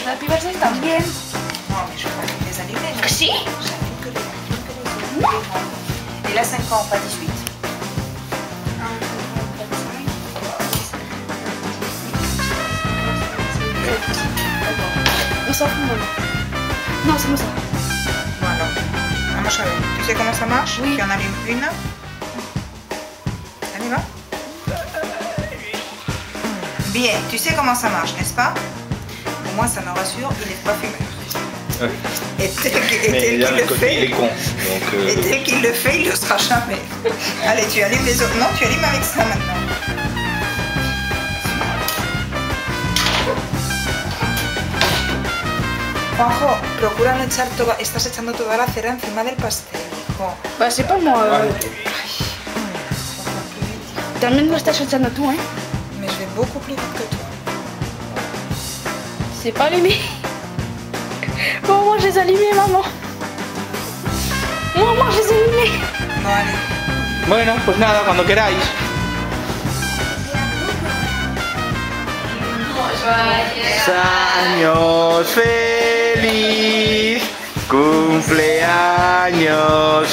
Happy birthday también. Non, mais je veux pas que les allumer. Si. J'allume que les. Il a 5 ans, pas 18. On s'en fout, maman. Non, c'est moi ça. Voilà. Vamos a ver. ¿Tu sais comment ça marche? Oui. Tu en allumes une. Allez, va. Bien, tu sais comment ça marche, n'est-ce pas? Pour moi, ça me rassure, il n'est pas fumeur. Ouais. Et tel Mais qu'il d'un le côté, fait, il est con. Donc, et tel qu'il le fait, il ne le sera jamais. Allez, tu allumes les autres. Non, tu allumes avec ça maintenant. Juanjo, procura no echar toda, estás echando toda la cera encima del pastel, hijo. Bah, c'est pas moi. También lo estás echando tú, hein. Mais je vais beaucoup plus vite que toi. C'est pas allumé. Bon, moi, je les ai allumés, maman. Maman, je les ai allumés. Bon, allez. Bueno, pues nada, cuando queráis. Años feliz, cumpleaños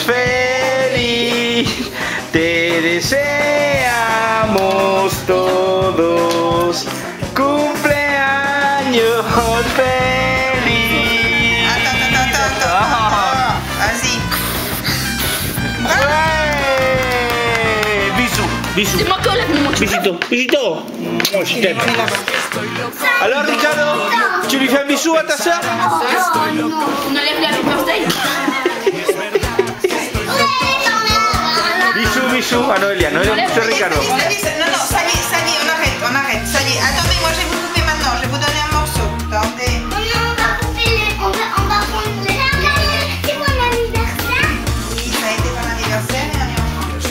feliz, te deseamos todos, cumpleaños feliz. Attends. Vas-y. Ouais. Bisous, bisous. C'est moi qui enlève mon Bisito, bisito. Moi, je t'aime. Alors, Ricardo, tu lui fais un bisou à ta soeur? On enlève la happy birthday. Bisous, bisous à Noélia. Noélia, c'est Ricardo. Non, ça y est, on arrête. Ça y est, attendez, moi je vais vous couper maintenant. Je vais vous donner un morceau. Attendez. On va couper les... On va prendre les... C'est mon anniversaire. Oui, ça a été ton anniversaire et on est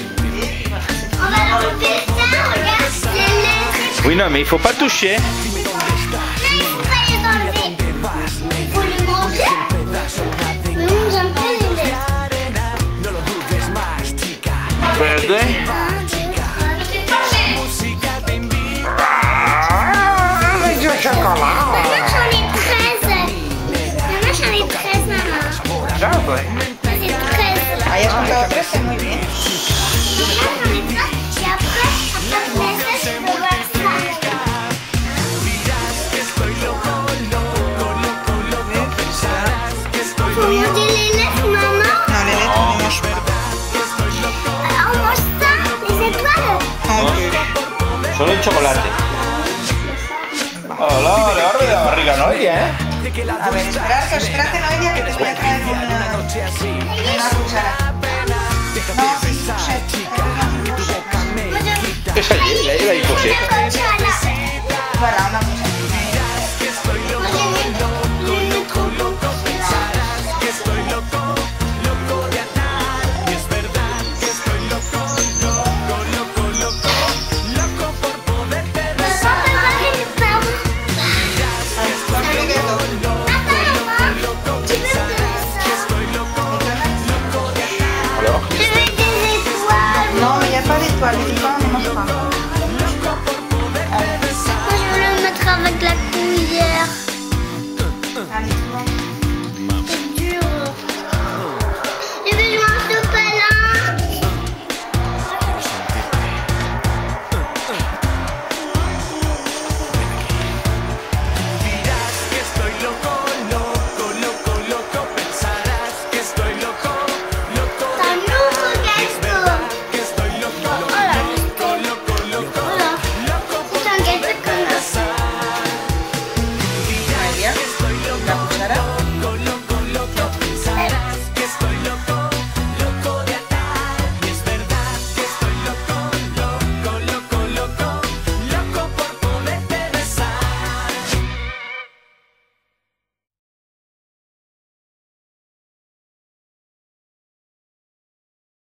en On va leur couper ça, regarde. Les lettres. Oui, non, mais il faut pas toucher. Il faut pas les enlever. Il faut les manger. Mais moi j'aime pas les lettres. Verde. Maman, j'en ai 13. Maman, j'en ai 13, maman. Ya, pues. C'est 13. Hayas contado 13, muy bien. Maman, j'en ai 13. Et après ça, je peux voir ça. Faut manger les lettres, maman. Non, les lettres, on les mange pas. On mange ça, les étoiles. Solo el chocolate. Hola, le va a arder la barriga, Noelia, ¿eh? A ver, espérate, Noelia, que te voy a traer una cuchara. No, Esa es la hipoxia. Voilà, una cuchara. Alors? Je veux des étoiles. Non, mais il n'y a pas d'étoiles, les étoiles, on ne mange pas.